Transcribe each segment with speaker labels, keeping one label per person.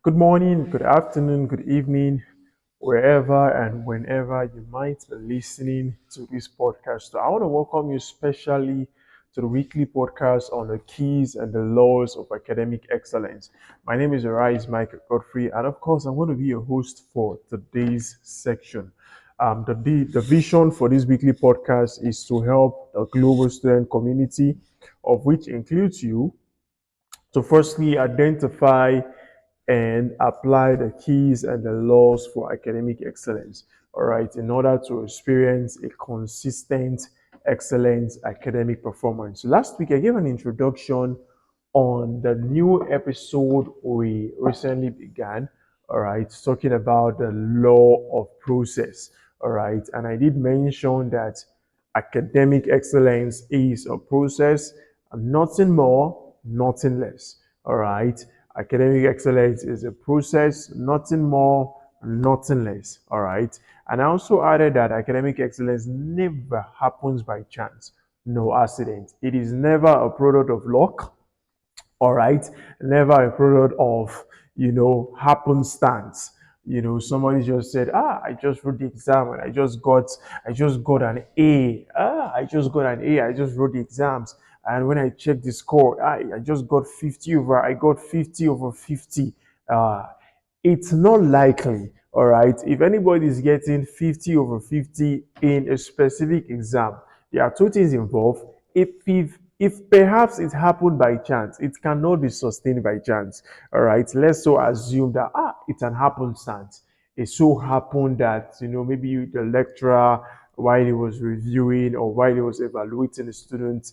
Speaker 1: Good morning, good afternoon, good evening, wherever and whenever you might be listening to this podcast. So I want to welcome you specially to the weekly podcast on the keys and the laws of academic excellence. My name is Arise Michael Godfrey, and of course, I'm going to be your host for today's section. The vision for this weekly podcast is to help the global student community, of which includes you, to firstly identify and apply the keys and the laws for academic excellence, all right, in order to experience a consistent, excellent academic performance. So last week, I gave an introduction on the new episode we recently began, all right, talking about the law of process, all right, and I did mention that academic excellence is a process, nothing more, nothing less. All right. Academic excellence is a process, nothing more, nothing less. All right. And I also added that academic excellence never happens by chance, no accident. It is never a product of luck, all right, never a product of happenstance. Somebody just said, I just wrote the exam and I just got an A. I just wrote the exams, and when I checked the score, I just got 50 over 50. uh it's not likely. All right, if anybody is getting 50 over 50 in a specific exam, there are two things involved. If perhaps it happened by chance, it cannot be sustained by chance. All right, let's so assume that it's an happenstance. It so happened that maybe the lecturer, while he was reviewing or while he was evaluating the students,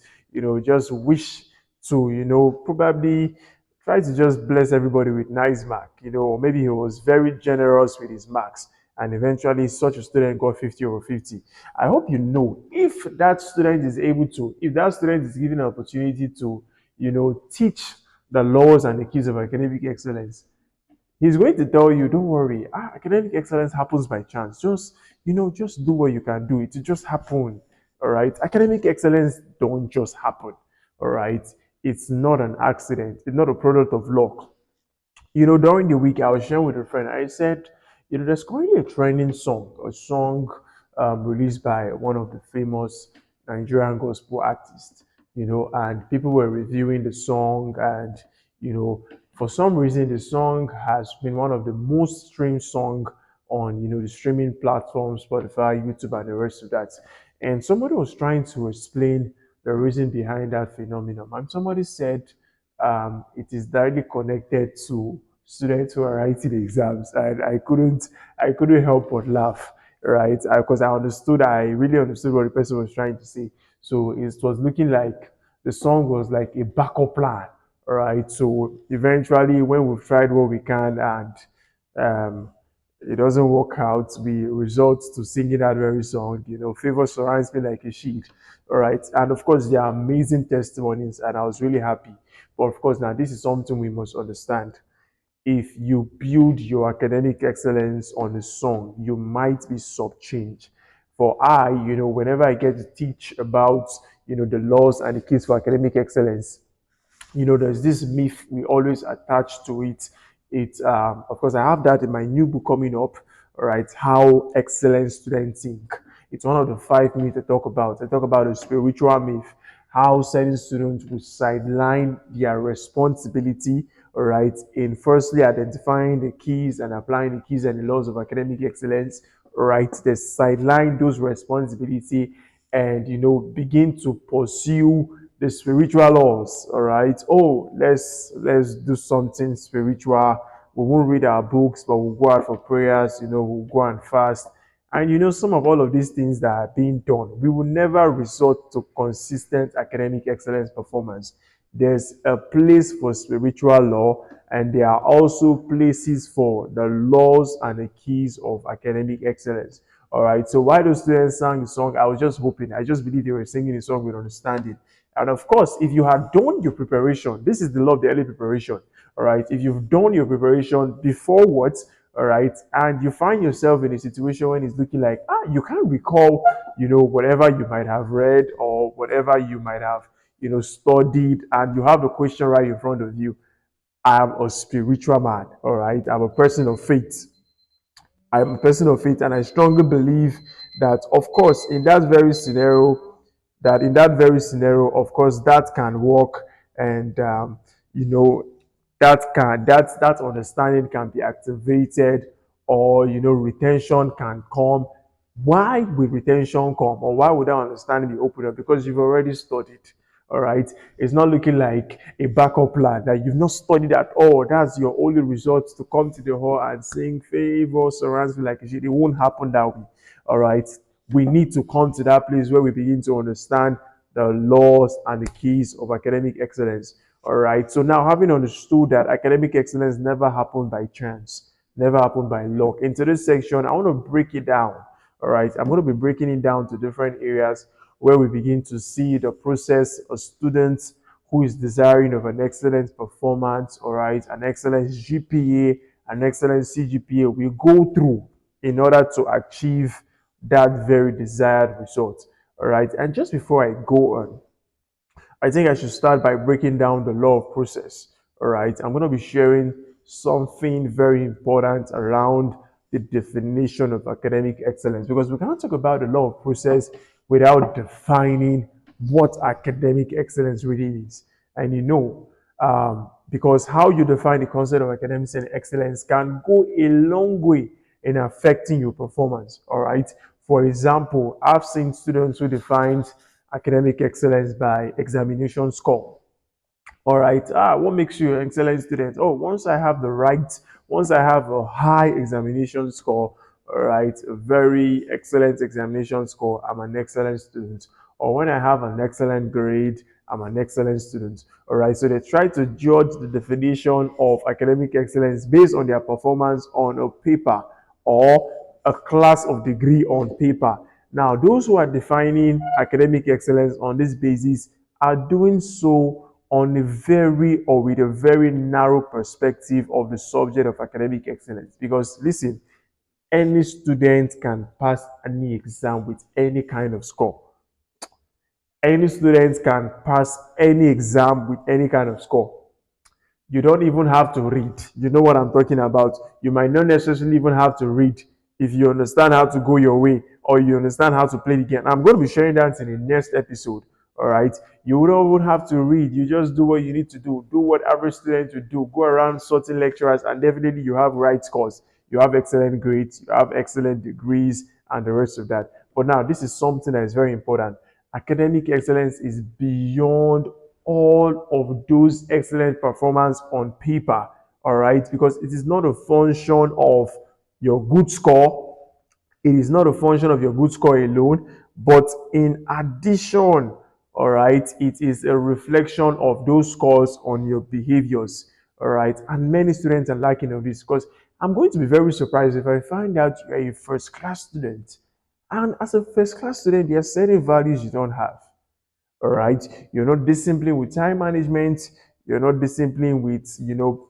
Speaker 1: just wish to probably try to just bless everybody with nice mark, or maybe he was very generous with his marks, and eventually such a student got 50 over 50. I hope you know, if that student is given an opportunity to, teach the laws and the keys of academic excellence, he's going to tell you, don't worry, academic excellence happens by chance. Just do what you can do. It will just happen. All right. Academic excellence don't just happen. All right. It's not an accident. It's not a product of luck. During the week, I was sharing with a friend. I said, there's currently a trending song, released by one of the famous Nigerian gospel artists, and people were reviewing the song. And, for some reason, the song has been one of the most streamed song on, the streaming platforms, Spotify, YouTube, and the rest of that. And somebody was trying to explain the reason behind that phenomenon. And somebody said, it is directly connected to students who are writing exams, and I couldn't help but laugh, right? Because I really understood what the person was trying to say. So it was looking like the song was like a backup plan, right? So eventually, when we've tried what we can and um, it doesn't work out, we resort to singing that very song. Favor surrounds me like a shield. All right. And of course, there are amazing testimonies, and I was really happy. But of course, now this is something we must understand. If you build your academic excellence on a song, you might be subchanged. Whenever I get to teach about, the laws and the keys for academic excellence, there's this myth we always attach to it. Of course, I have that in my new book coming up, all right, How Excellent Students Think. It's one of the 5 myths I talk about. I talk about the spiritual myth, how certain students will sideline their responsibility, all right, in firstly identifying the keys and applying the keys and the laws of academic excellence, all right. They sideline those responsibility and, begin to pursue the spiritual laws. All right. Oh, let's do something spiritual. We won't read our books, but we'll go out for prayers. We'll go and fast. And some of all of these things that are being done, we will never resort to consistent academic excellence performance. There's a place for spiritual law, and there are also places for the laws and the keys of academic excellence. All right. So while those students sang the song, I was just hoping, I just believe they were singing the song with understanding. And of course, if you had done your preparation, this is the law of the early preparation. All right. If you've done your preparation before what, all right, and you find yourself in a situation when it's looking like, you can't recall, whatever you might have read or whatever you might have, studied, and you have a question right in front of you. I'm a spiritual man, all right? I'm a person of faith. I'm a person of faith, and I strongly believe that, of course, in that very scenario, of course, that can work, and you know, that understanding can be activated, or retention can come. Why will retention come, or why would that understanding be opened up? Because you've already studied. All right, it's not looking like a backup plan that you've not studied at all. That's your only result to come to the hall and sing favor surrounds me like a shield. It won't happen that way. All right, we need to come to that place where we begin to understand the laws and the keys of academic excellence. All right, so now having understood that academic excellence never happened by chance, never happened by luck, into this section I want to break it down. All right, I'm going to be breaking it down to different areas where we begin to see the process a student who is desiring of an excellent performance, all right, an excellent GPA, an excellent CGPA, will go through in order to achieve that very desired result. All right, and just before I go on, I think I should start by breaking down the law of process. All right, I'm going to be sharing something very important around the definition of academic excellence, because we cannot talk about the law of process without defining what academic excellence really is. And because how you define the concept of academic excellence can go a long way in affecting your performance. All right. For example, I've seen students who define academic excellence by examination score. All right. What makes you an excellent student? Oh, once I have a high examination score, all right, a very excellent examination score, I'm an excellent student. Or when I have an excellent grade, I'm an excellent student. All right. So they try to judge the definition of academic excellence based on their performance on a paper or a class of degree on paper. Now, those who are defining academic excellence on this basis are doing so on a very or with a very narrow perspective of the subject of academic excellence. Because listen, any student can pass any exam with any kind of score. Any student can pass any exam with any kind of score. You don't even have to read. You know what I'm talking about. You might not necessarily even have to read if you understand how to go your way or you understand how to play the game. I'm going to be sharing that in the next episode. All right. You don't even have to read. You just do what you need to do. Do what every student would do. Go around sorting lecturers, and definitely you have right scores. You have excellent grades. You have excellent degrees, and the rest of that. But now, this is something that is very important. Academic excellence is beyond all of those excellent performance on paper, all right, because it is not a function of your good score. It is not a function of your good score alone, but in addition, all right, it is a reflection of those scores on your behaviors, all right. And many students are lacking of this, because I'm going to be very surprised if I find out you're a first class student, and as a first class student there are certain values you don't have. All right, you're not disciplined with time management, you're not disciplined with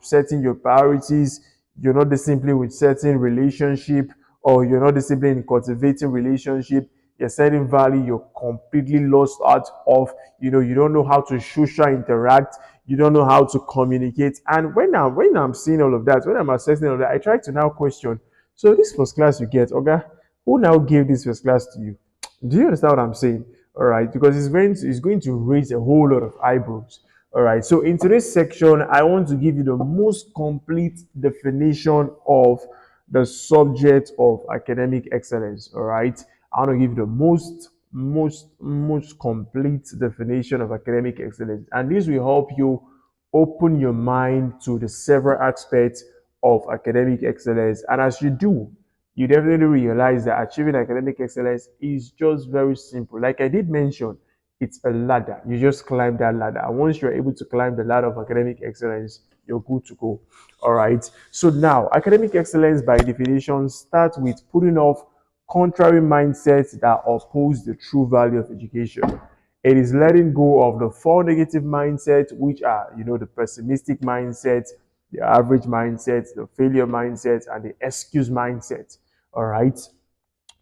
Speaker 1: setting your priorities, you're not disciplined with certain relationship, or you're not disciplined in cultivating relationship. You're setting value, you're completely lost out of, you don't know how to social interact, you don't know how to communicate. And when I'm seeing all of that, when I'm assessing all of that, I try to now question, so this first class you get, okay, who now gave this first class to you? Do you understand what I'm saying? All right, because it's going to raise a whole lot of eyebrows. All right, so in today's section, I want to give you the most complete definition of the subject of academic excellence. All right, I want to give you the most complete definition of academic excellence, and this will help you open your mind to the several aspects of academic excellence. And as you do, you definitely realize that achieving academic excellence is just very simple. Like I did mention, it's a ladder. You just climb that ladder. And once you're able to climb the ladder of academic excellence, you're good to go. All right. So now, academic excellence by definition starts with putting off contrary mindsets that oppose the true value of education. It is letting go of the four negative mindsets, which are, the pessimistic mindset, the average mindset, the failure mindset, and the excuse mindset. All right.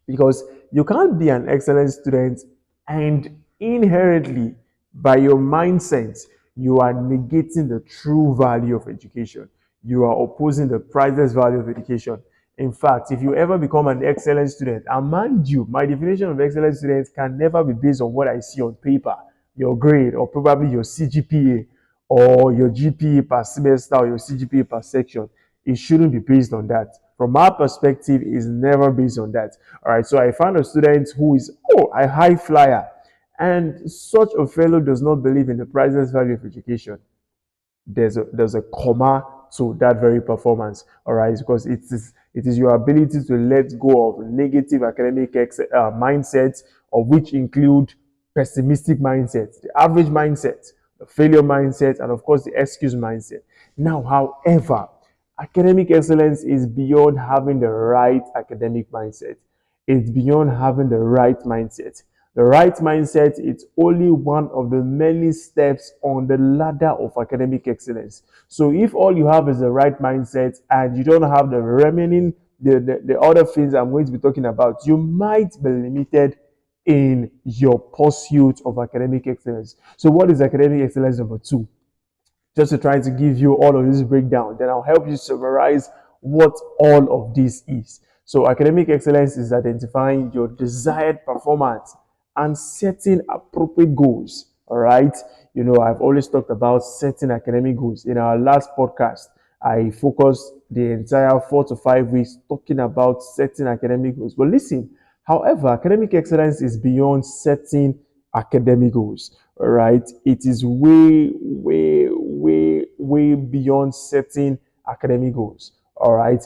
Speaker 1: Because you can't be an excellent student and inherently, by your mindset, you are negating the true value of education. You are opposing the priceless value of education. In fact, if you ever become an excellent student, and mind you, my definition of excellent students can never be based on what I see on paper, your grade, or probably your CGPA, or your GPA per semester, or your CGPA per section. It shouldn't be based on that. From our perspective, it's never based on that. All right. So I found a student who is a high flyer, and such a fellow does not believe in the priceless value of education. There's a comma to that very performance, all right, because it is your ability to let go of negative academic mindsets, of which include pessimistic mindsets, the average mindset, the failure mindset, and of course the excuse mindset. Now, however, academic excellence is beyond having the right academic mindset. It's beyond having the right mindset. The right mindset is only one of the many steps on the ladder of academic excellence. So if all you have is the right mindset and you don't have the remaining, the other things I'm going to be talking about, you might be limited in your pursuit of academic excellence. So what is academic excellence number two? Just to try to give you all of this breakdown. Then I'll help you summarize what all of this is. So academic excellence is identifying your desired performance and setting appropriate goals. All right. I've always talked about setting academic goals. In our last podcast, I focused the entire 4 to 5 weeks talking about setting academic goals. But listen, however, academic excellence is beyond setting academic goals. All right. It is way, way, way, way beyond setting academic goals. All right.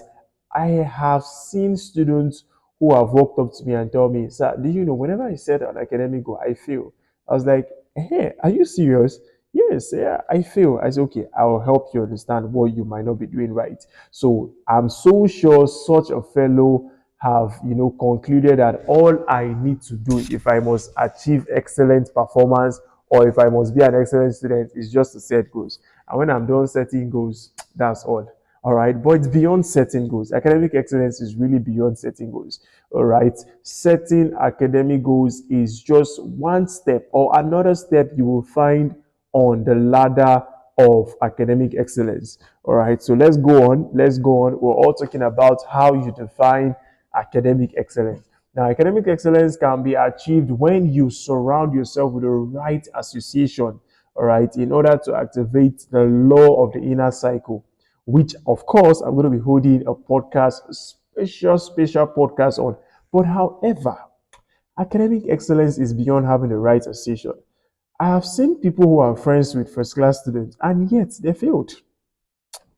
Speaker 1: I have seen students who have walked up to me and tell me, sir, do you know, whenever I set an academic goal, I fail. I was like, hey, are you serious? Yes, yeah, I fail. I said, okay, I will help you understand what you might not be doing right. So I'm so sure such a fellow have concluded that all I need to do if I must achieve excellent performance or if I must be an excellent student is just to set goals. And when I'm done setting goals, that's all. All right, but it's beyond setting goals. Academic excellence is really beyond setting goals. All right, setting academic goals is just one step or another step you will find on the ladder of academic excellence. All right, so let's go on. Let's go on. We're all talking about how you define academic excellence. Now, academic excellence can be achieved when you surround yourself with the right association, all right, in order to activate the law of the inner cycle, which, of course, I'm going to be holding a podcast, special podcast on. But however, academic excellence is beyond having the right association. I have seen people who are friends with first class students and yet they failed.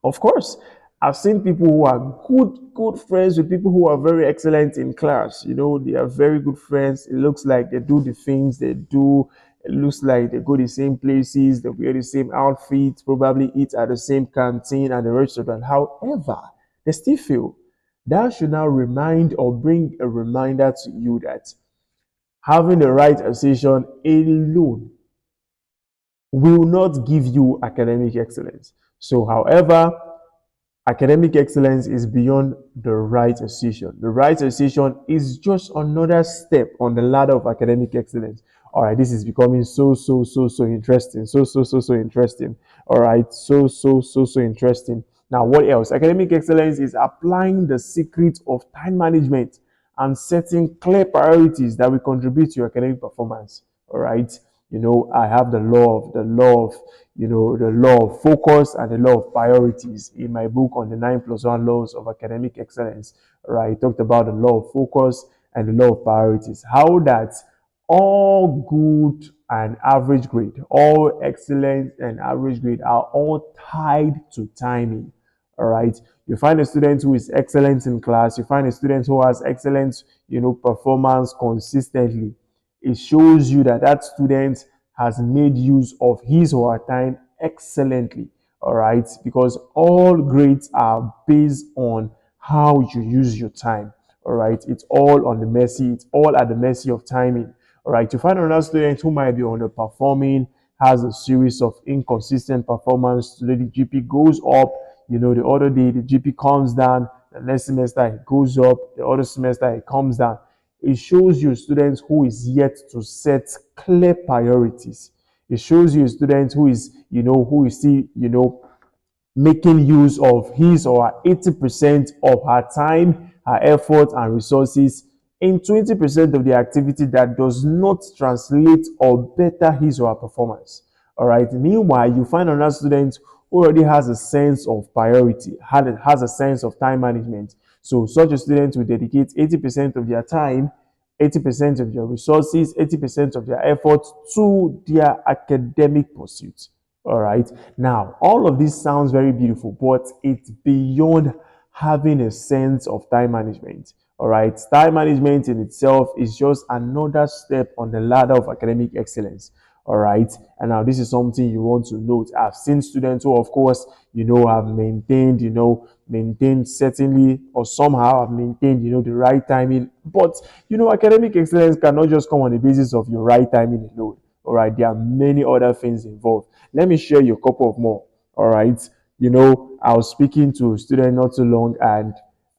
Speaker 1: Of course, I've seen people who are good friends with people who are very excellent in class. They are very good friends. It looks like they do the things they do. It looks like they go the same places, they wear the same outfits, probably eat at the same canteen and the restaurant. However, they still fail. That should now remind or bring a reminder to you that having the right association alone will not give you academic excellence. So, however, academic excellence is beyond the right association. The right association is just another step on the ladder of academic excellence. All right, this is becoming so interesting. So interesting. All right, so interesting. Now, what else? Academic excellence is applying the secret of time management and setting clear priorities that will contribute to your academic performance. All right. I have the law of focus and the law of priorities in my book on the 9+1 laws of academic excellence. All right. I talked about the law of focus and the law of priorities. How that all good and average grade, all excellent and average grade are all tied to timing. All right. You find a student who is excellent in class, you find a student who has excellent, performance consistently. It shows you that that student has made use of his or her time excellently. All right. Because all grades are based on how you use your time. All right. It's all on the mercy. It's all at the mercy of timing. All right. You find another student who might be underperforming, has a series of inconsistent performance. Today the GP goes up. The other day the GP comes down. The next semester it goes up. The other semester it comes down. It shows you students who is yet to set clear priorities. It shows you a student who is, who is still, making use of his or her 80% of her time, her effort, and resources in 20% of the activity that does not translate or better his or her performance. All right. Meanwhile, you find another student who already has a sense of priority, has a sense of time management. So, such a student will dedicate 80% of their time, 80% of their resources, 80% of their effort to their academic pursuits. All right. Now, all of this sounds very beautiful, but it's beyond having a sense of time management. All right. Time management in itself is just another step on the ladder of academic excellence. All right. And now this is something you want to note. I've seen students who, of course, have maintained certainly or somehow have maintained, the right timing. But, academic excellence cannot just come on the basis of your right timing alone. All right. There are many other things involved. Let me share you a couple of more. All right. I was speaking to a student not too long, and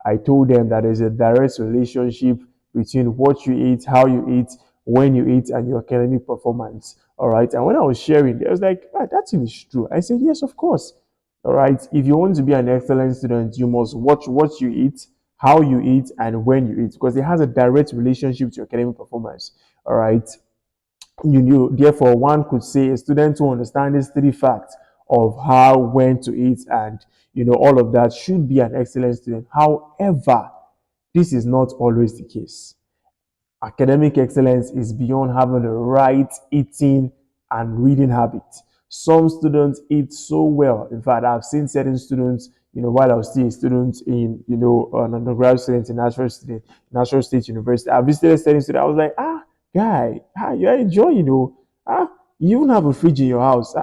Speaker 1: I told them that there's a direct relationship between what you eat, how you eat, when you eat, and your academic performance. All right. And when I was sharing, they was like, that thing is true. I said, yes, of course. All right. If you want to be an excellent student, you must watch what you eat, how you eat, and when you eat, because it has a direct relationship to your academic performance. All right. Therefore, one could say a student who understands these three facts of how, when to eat, and all of that should be an excellent student. However, this is not always the case. Academic excellence is beyond having the right eating and reading habit. Some students eat so well. In fact, I've seen certain students, while I was still a student in, an undergraduate student in National State University, I visited certain students. I was like, guy, you are enjoying, you even have a fridge in your house.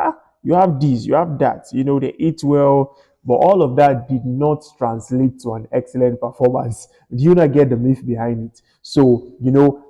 Speaker 1: You have this, you have that. They eat well, but all of that did not translate to an excellent performance. Do you not get the myth behind it? So,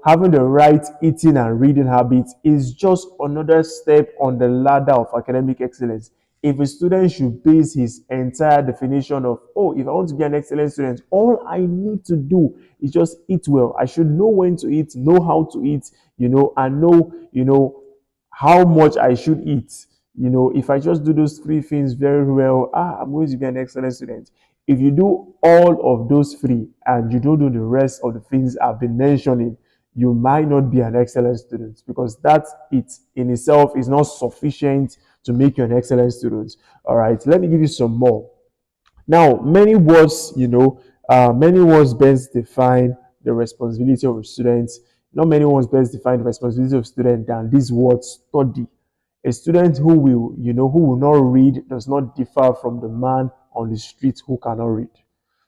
Speaker 1: having the right eating and reading habits is just another step on the ladder of academic excellence. If a student should base his entire definition of, if I want to be an excellent student, all I need to do is just eat well. I should know when to eat, know how to eat, and know, how much I should eat. If I just do those three things very well, I'm going to be an excellent student. If you do all of those three and you don't do the rest of the things I've been mentioning, you might not be an excellent student, because that it in itself is not sufficient to make you an excellent student. All right, let me give you some more. Now, many words best define the responsibility of a student. Not many words best define the responsibility of a student than this word study. A student who will not read does not differ from the man on the street who cannot read.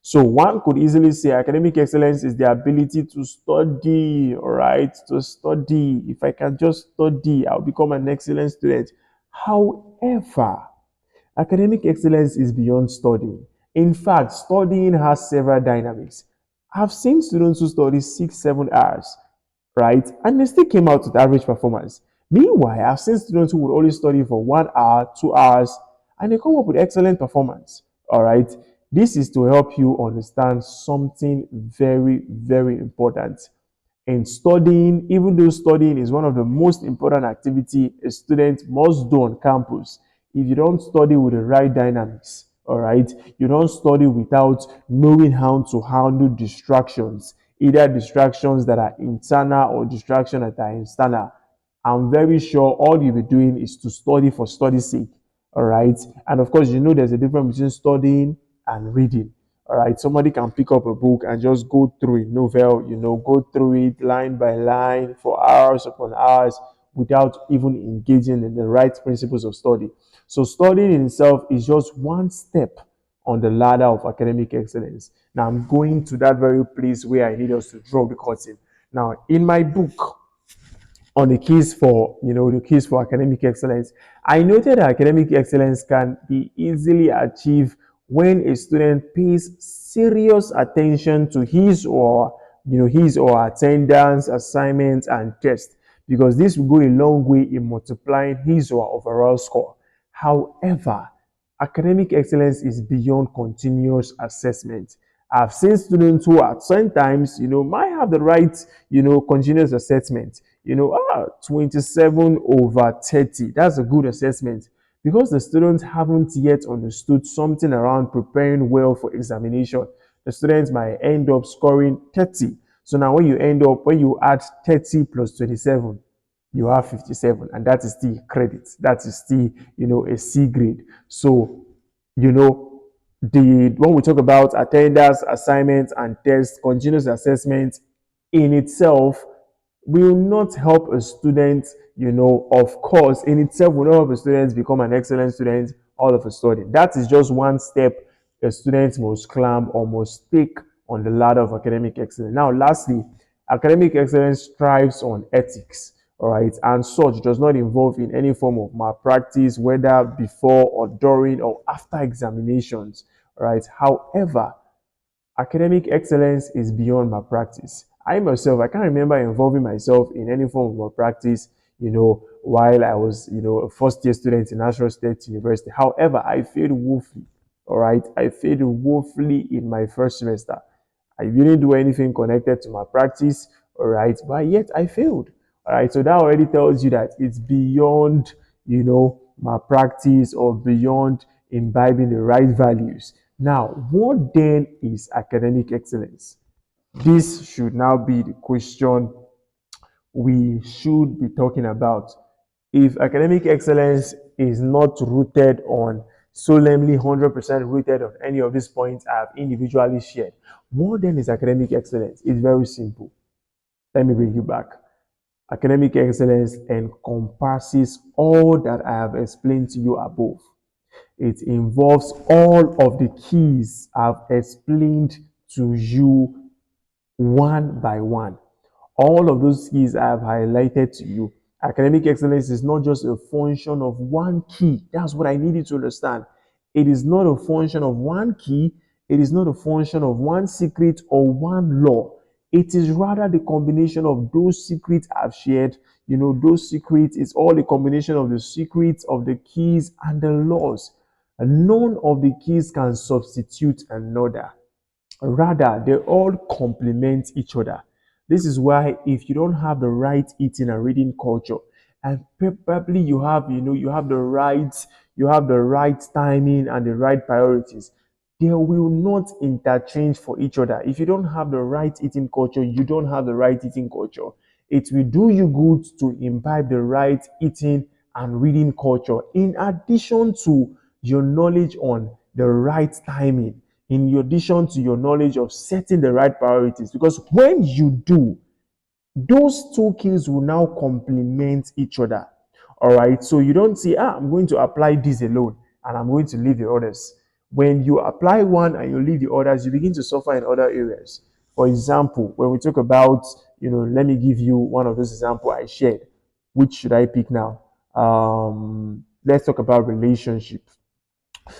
Speaker 1: So one could easily say academic excellence is the ability to study, all right, to study. If I can just study, I'll become an excellent student. However, academic excellence is beyond studying. In fact, studying has several dynamics. I've seen students who study 6, 7 hours, right? And they still came out with average performance. Meanwhile, I've seen students who would only study for 1 hour, 2 hours, and they come up with excellent performance. All right. This is to help you understand something very, very important. In studying, even though studying is one of the most important activity a student must do on campus, if you don't study with the right dynamics, all right, you don't study without knowing how to handle distractions, either distractions that are internal or distractions that are external, I'm very sure all you'll be doing is to study for study's sake. All right. And of course, there's a difference between studying and reading. All right. Somebody can pick up a book and just go through a novel, go through it line by line for hours upon hours without even engaging in the right principles of study. So, studying in itself is just one step on the ladder of academic excellence. Now, I'm going to that very place where I need us to draw the curtain. Now, in my book, on the keys for academic excellence, I noted that academic excellence can be easily achieved when a student pays serious attention to his or her attendance, assignments, and tests, because this will go a long way in multiplying his or her overall score. However, academic excellence is beyond continuous assessment. I've seen students who at certain times, might have the right, continuous assessment. 27 over 30. That's a good assessment because the students haven't yet understood something around preparing well for examination. The students might end up scoring 30. So now when you add 30 plus 27, you have 57, and that is still credit. That is still, a C grade. So, you know, the when we talk about attendance, assignments, and tests, continuous assessment in itself will not help a student, of course, in itself will not help a student become an excellent student all of a sudden. That is just one step a student must climb or must take on the ladder of academic excellence. Now, lastly, academic excellence thrives on ethics, all right, and such does not involve in any form of malpractice, whether before or during or after examinations, all right. However, academic excellence is beyond malpractice. I myself, I can't remember involving myself in any form of malpractice, while I was, a first year student in National State University. However, I failed woefully. All right. I failed woefully in my first semester. I didn't do anything connected to my practice. All right. But yet I failed. All right. So that already tells you that it's beyond, my practice or beyond imbibing the right values. Now, what then is academic excellence? This should now be the question we should be talking about. If academic excellence is not rooted on solemnly 100% rooted on any of these points I have individually shared, what then is academic excellence? It's very simple. Let me bring you back. Academic excellence encompasses all that I have explained to you above. It involves all of the keys I've explained to you one by one. All of those keys I have highlighted to you. Academic excellence is not just a function of one key. That's what I need you to understand. It is not a function of one key. It is not a function of one secret or one law. It is rather the combination of those secrets I've shared. Those secrets is all the combination of the secrets, of the keys, and the laws. None of the keys can substitute another. Rather, they all complement each other. This is why if you don't have the right eating and reading culture, and probably you have the right timing and the right priorities, they will not interchange for each other. If you don't have the right eating culture, you don't have the right eating culture. It will do you good to imbibe the right eating and reading culture in addition to your knowledge on the right timing, in addition to your knowledge of setting the right priorities. Because when you do, those two skills will now complement each other. All right. So you don't say, I'm going to apply this alone and I'm going to leave the others. When you apply one and you leave the others, you begin to suffer in other areas. For example, when we talk about, let me give you one of those examples I shared. Which should I pick now? Let's talk about relationships.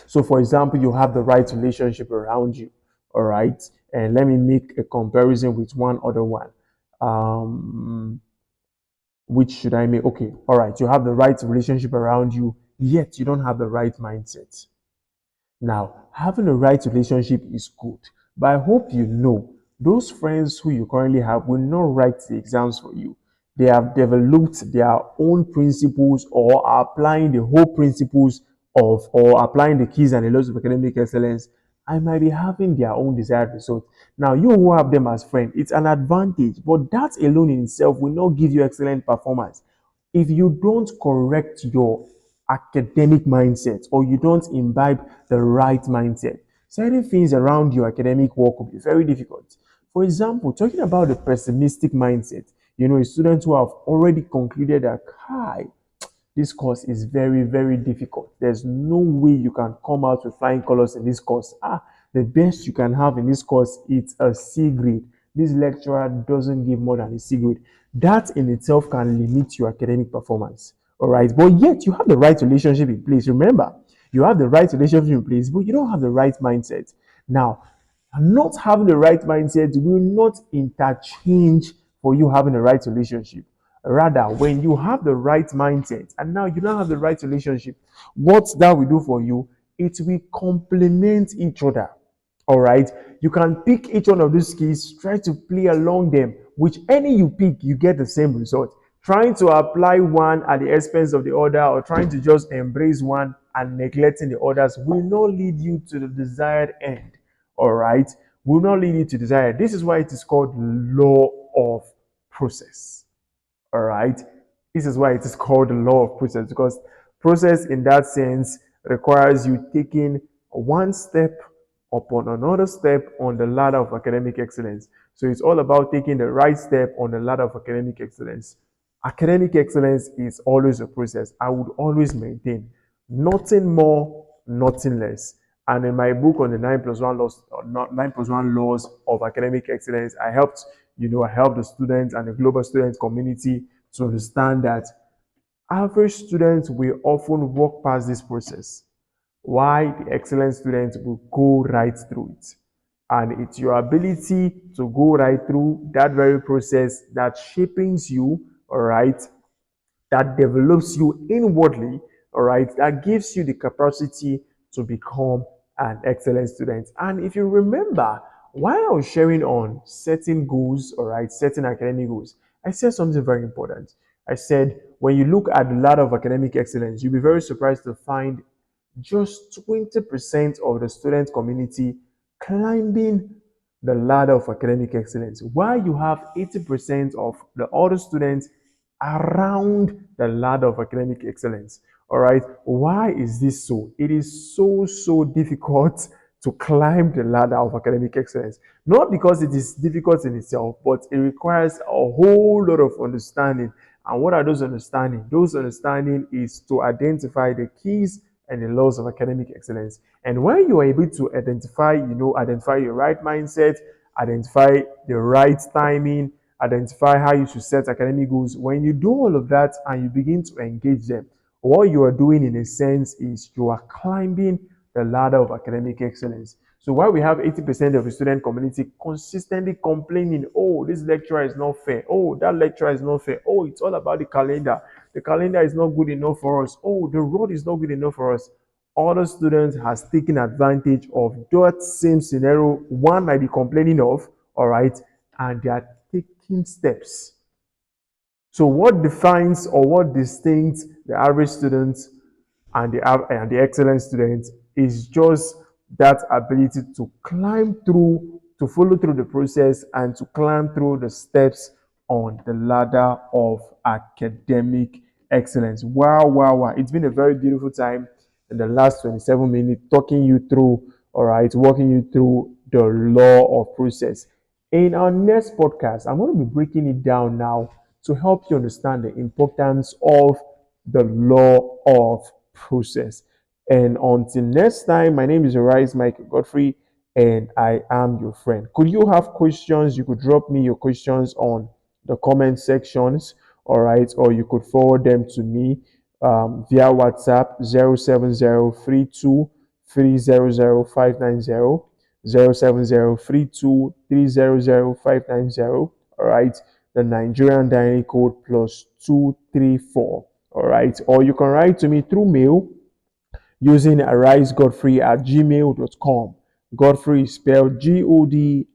Speaker 1: So, for example, you have the right relationship around you, all right? And let me make a comparison with one other one. Um, which should I make? Okay, all right. You have the right relationship around you, yet you don't have the right mindset. Now, having a right relationship is good, but I hope you know those friends who you currently have will not write the exams for you. They have developed their own principles or are applying the whole principles of or applying the keys and the laws of academic excellence. I might be having their own desired result. Now, you who have them as friends, it's an advantage, but that alone in itself will not give you excellent performance. If you don't correct your academic mindset or you don't imbibe the right mindset, certain things around your academic work will be very difficult. For example, talking about the pessimistic mindset, students who have already concluded that, hi, this course is very, very difficult. There's no way you can come out with flying colors in this course. The best you can have in this course is a C grade. This lecturer doesn't give more than a C grade. That in itself can limit your academic performance. All right. But yet you have the right relationship in place. Remember, you have the right relationship in place, but you don't have the right mindset. Now, not having the right mindset will not interchange for you having the right relationship. Rather, when you have the right mindset and now you don't have the right relationship, what that will do for you, it will complement each other. All right. You can pick each one of these skills, try to play along them. Which any you pick, you get the same result. Trying to apply one at the expense of the other, or trying to just embrace one and neglecting the others, will not lead you to the desired end. All right, will not lead you to desired. This is why it is called law of process. All right, this is why it is called the law of process, because process in that sense requires you taking one step upon another step on the ladder of academic excellence. So it's all about taking the right step on the ladder of academic excellence. Academic excellence is always a process. I would always maintain nothing more, nothing less. And in my book on the 9+1 laws, 9+1 laws of academic excellence, I helped the students and the global student community to understand that average students will often walk past this process, why the excellent students will go right through it. And it's your ability to go right through that very process that shapes you, all right, that develops you inwardly, all right, that gives you the capacity to become an excellent student. And if you remember, while I was sharing on setting goals, all right, setting academic goals, I said something very important. I said, when you look at the ladder of academic excellence, you'll be very surprised to find just 20% of the student community climbing the ladder of academic excellence, while you have 80% of the other students around the ladder of academic excellence. All right. Why is this so? It is so difficult to climb the ladder of academic excellence. Not because it is difficult in itself, but it requires a whole lot of understanding. And what are those understanding? Those understanding is to identify the keys and the laws of academic excellence. And when you are able to identify your right mindset, identify the right timing, identify how you should set academic goals. When you do all of that and you begin to engage them, what you are doing in a sense is you are climbing the ladder of academic excellence. So while we have 80% of the student community consistently complaining, oh, this lecturer is not fair, oh, that lecturer is not fair, oh, it's all about the calendar is not good enough for us, oh, the road is not good enough for us, other students has taken advantage of that same scenario one might be complaining of, all right, and they are taking steps. So what defines or what distincts the average students and the excellent students is just that ability to climb through, to follow through the process, and to climb through the steps on the ladder of academic excellence. Wow. It's been a very beautiful time in the last 27 minutes talking you through, all right, walking you through the law of process. In our next podcast, I'm going to be breaking it down now to help you understand the importance of the law of process. And until next time, my name is Arise Mike Godfrey, and I am your friend. Could you have questions? You could drop me your questions on the comment sections, all right, or you could forward them to me via WhatsApp 07032 07032 all right, the Nigerian diary code +234. All right, or you can write to me through mail using arisegodfrey@gmail.com. Godfrey is spelled Godfrey.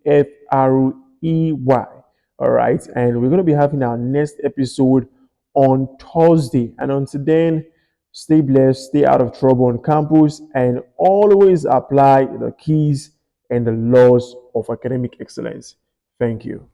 Speaker 1: All right, and we're going to be having our next episode on Thursday. And until then, stay blessed, stay out of trouble on campus, and always apply the keys and the laws of academic excellence. Thank you.